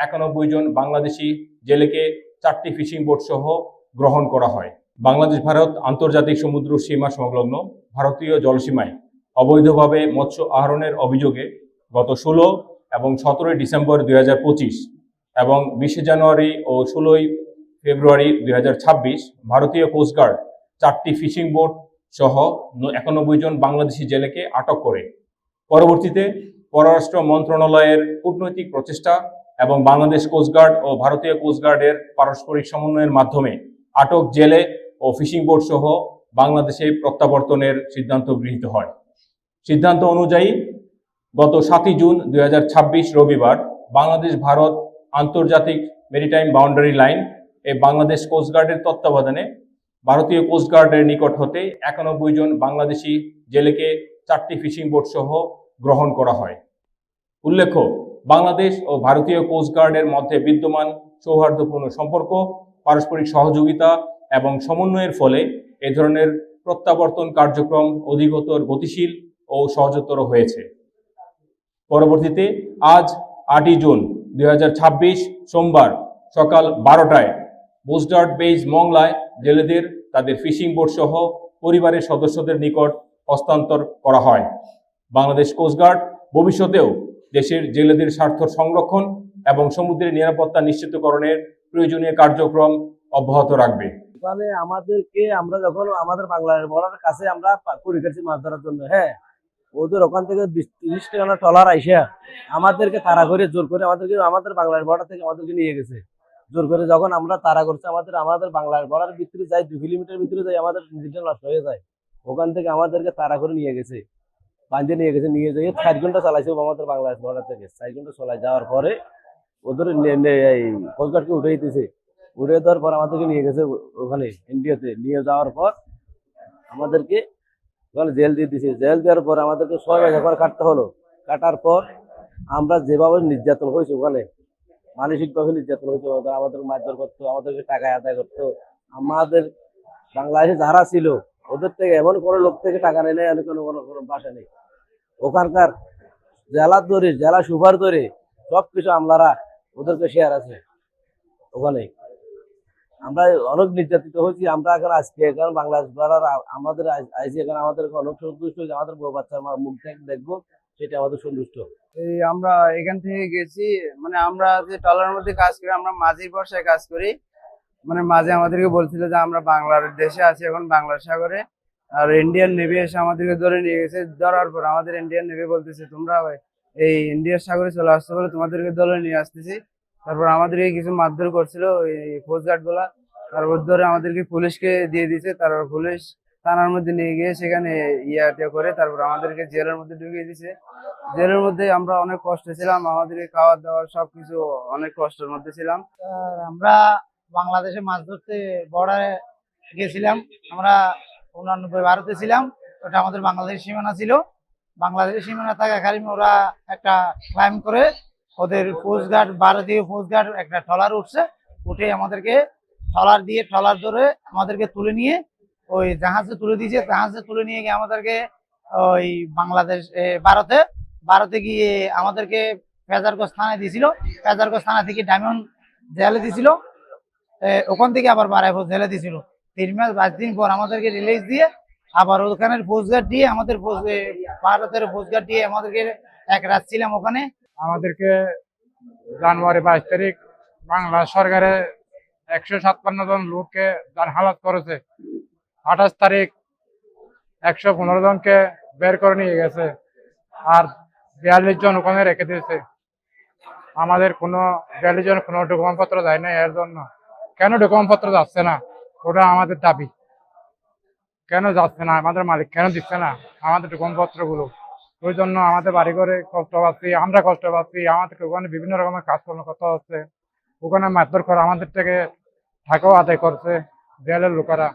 91 জন বাংলাদেশি জেলেকে 4টি fishing boat সহ গ্রহণ করা হয়। বাংলাদেশ ভারত আন্তর্জাতিক সমুদ্র সীমা সংলগ্ন ভারতীয় জলসীমায় অবৈধভাবে মৎস্য আহরণের অভিযোগে গত 16 এবং 17 ডিসেম্বর 2025 এবং 20 জানুয়ারি ও 16 ফেব্রুয়ারি 2026 ভারতীয় কোস্টগার্ড 4টি ফিশিং বোট সহ 91 জন বাংলাদেশি জেলেকে আটক করে। পরবর্তীতে পররাষ্ট্র মন্ত্রণালয়ের কূটনৈতিক প্রচেষ্টা এবং বাংলাদেশ কোস্টগার্ড ও ভারতীয় কোস্টগার্ডের পারস্পরিক সমন্বয়ের মাধ্যমে আটক জেলে ও ফিশিং বোট সহ বাংলাদেশে প্রত্যাবর্তনের সিদ্ধান্ত গৃহীত হয়। সিদ্ধান্ত অনুযায়ী গত 7 জুন 2026 রবিবার বাংলাদেশ ভারত আন্তর্জাতিক মেরিটাইম বাউন্ডারি লাইন বাংলাদেশ কোস্টগার্ডের তত্ত্বাবধানে ভারতীয় কোস্টগার্ডের নিকট হতে 91 জন বাংলাদেশি জেলেকে 4টি ফিশিং বোট সহ গ্রহণ করা হয়। উল্লেখ্য, বাংলাদেশ ও ভারতীয় কোস্টগার্ডের মধ্যে বিদ্যমান সৌহার্দ্যপূর্ণ সম্পর্ক, পারস্পরিক সহযোগিতা এবং সমন্বয়ের ফলে এ ধরনের প্রত্যাবর্তন কার্যক্রম অধিকতর গতিশীল ও সহজতর হয়েছে। পরবর্তীতে আজ 8 জুন 2026 সোমবার সকাল 12টায় কোস্টগার্ড বেজ মংলায় জেলেদের তাদের ফিশিং বোট সহ পরিবারের সদস্যদের নিকট হস্তান্তর করা হয়। বাংলাদেশ কোস্টগার্ড ভবিষ্যতেও দেশের জেলেদের স্বার্থ সংরক্ষণ এবং সমুদ্রের নিরাপত্তা নিশ্চিতকরণের প্রয়োজনীয় কার্যক্রম অব্যাহত রাখবে। মানে আমরা যখন আমাদের বাংলাদেশ বর্ডারের কাছে আমরা কুড়ি কাছি মাছ ধরার জন্য, ওদের ওখান থেকে 20-30 টাকা ট্রলার আইসা আমাদেরকে তাড়া করে জোর করে আমাদের বাংলাদেশ বর্ডার থেকে আমাদেরকে নিয়ে গেছে। জোর করে যখন আমরা তাড়া করছি আমাদের বাংলাদেশ বর্ডারের ভিতরে যাই, 2 কিলোমিটার ভিতরে যাই, আমাদের নিজের নষ্ট হয়ে যায়। ওখান থেকে আমাদেরকে তাড়া করে নিয়ে গেছে, বাঁধে নিয়ে গেছে। নিয়ে যেয়ে 4 ঘন্টা চালাইছে আমাদের বাংলাদেশ বর্ডার থেকে। 4 ঘন্টা চলাই যাওয়ার পরে ওদের কোস্টগার্ডকে উঠে দিতেছে। উঠে দেওয়ার পর আমাদেরকে নিয়ে গেছে ওখানে ইন্ডিয়াতে। নিয়ে যাওয়ার পর আমাদেরকে ওখানে জেল দিয়ে দিছে। জেল দেওয়ার পর আমাদেরকে 6 মাস ওখানে কাটতে হলো। কাটার পর আমরা যেভাবে নির্যাতন হয়েছে, ওখানে মানসিকভাবে নির্যাতন হয়েছে, আমাদের মারধর করতো, আমাদেরকে টাকা আদায় করতো। আমাদের বাংলাদেশে যারা ছিল ওদের থেকে এমন কোনো লোক থেকে টাকা নেই, কোনো বাসা নেই। ওখানকার জেলা সুপার ধরে সবকিছু আমলারা ওদেরকে শেয়ার আছে ওখানে। আমরা অনেক নির্যাতিত হয়েছি। আমরা এখন আজকে এখন বাংলাদেশ আমাদের আইসি এখন আমাদের অনেক সন্তুষ্ট হয়েছে। আমাদের বউ বাচ্চার মুখ দেখবো, সেটা আমাদের সন্তুষ্ট। এই আমরা এখান থেকে গেছি, মানে আমরা যে ট্রলারের মধ্যে কাজ করি, আমরা মাঝির বর্ষায় কাজ করি। মানে মাঝে আমাদেরকে বলছিল যে আমরা বাংলাদেশে আছি, এখন বাংলার সাগরে। আর ইন্ডিয়ান নেভি এসে আমাদেরকে ধরে নিয়ে গেছে। ধরার পর আমাদের ইন্ডিয়ান নেভি বলতেছে তোমরা এই ইন্ডিয়ার সাগরে চলে আসতে বলে তোমাদেরকে ধরে নিয়ে আসতেছি। তারপর আমাদেরকে কিছু মারধর করছিল এই কোস্টগার্ড গুলা। তারপর ধরে আমাদেরকে পুলিশকে দিয়ে দিয়েছে। তারপর পুলিশ থানার মধ্যে নিয়ে গিয়ে সেখানে ইয়ে করে তারপর আমাদেরকে জেলের মধ্যে ঢুকিয়ে দিয়েছে। জেলের মধ্যে আমরা অনেক কষ্টে ছিলাম, আমাদেরকে খাওয়া দাওয়া সবকিছু অনেক কষ্টের মধ্যে ছিলাম। আমরা বাংলাদেশে মাছ ধরতে বর্ডারে গেছিলাম। আমরা 89 ভারতে ছিলাম, ওটা আমাদের বাংলাদেশ সীমানা ছিল। বাংলাদেশের সীমানা থাকাকালীন ওরা একটা ক্লাইম করে ওদের কোস্টগার্ড, ভারতীয় কোস্টগার্ড একটা ট্রলার উঠছে। উঠে আমাদেরকে ট্রলার ধরে আমাদেরকে তুলে নিয়ে ওই জাহাজে তুলে দিয়েছে। জাহাজে তুলে নিয়ে গিয়ে আমাদেরকে ওই বাংলাদেশ ভারতে গিয়ে আমাদেরকে ফেজারগঞ্জ থানায় দিয়েছিল। ফেজারগঞ্জ থানা থেকে ডায়মন্ড জেলে দিয়েছিল। ওখান থেকে আবার বারাইপুর জেলে দিয়েছিল। 3 মাস 22 দিন পর আমাদেরকে রিলিজ দিয়ে আবার ওখানের কোস্টগার্ড দিয়ে ভারতের কোস্টগার্ড দিয়ে আমাদেরকে এক রাত ছিলাম ওখানে। আমাদেরকে জানুয়ারি 22 তারিখ বাংলা সরকারে 156 জন লোককে হালাত করেছে। 28 তারিখ 115 জনকে বের করে নিয়ে গেছে, আর 42 জন ওখানে রেখে দিয়েছে। আমাদের 42 জন কোনো ডকুমেন্ট পত্র যায় না। এর জন্য কেন ডকুমেন্ট পত্র যাচ্ছে না, ওটা আমাদের দাবি। কেন যাচ্ছে না, আমাদের মালিক কেন দিচ্ছে না আমাদের ডকুমেন্ট পত্রগুলো? ওই জন্য আমাদের বাড়ি ঘরে কষ্ট পাচ্ছি, আমরা কষ্ট পাচ্ছি। আমাদেরকে ওখানে বিভিন্ন রকমের কাজকর্ম করতে হচ্ছে। ওখানে মারধর করে আমাদের থেকে টাকাও আদায় করছে জেলের লোকেরা।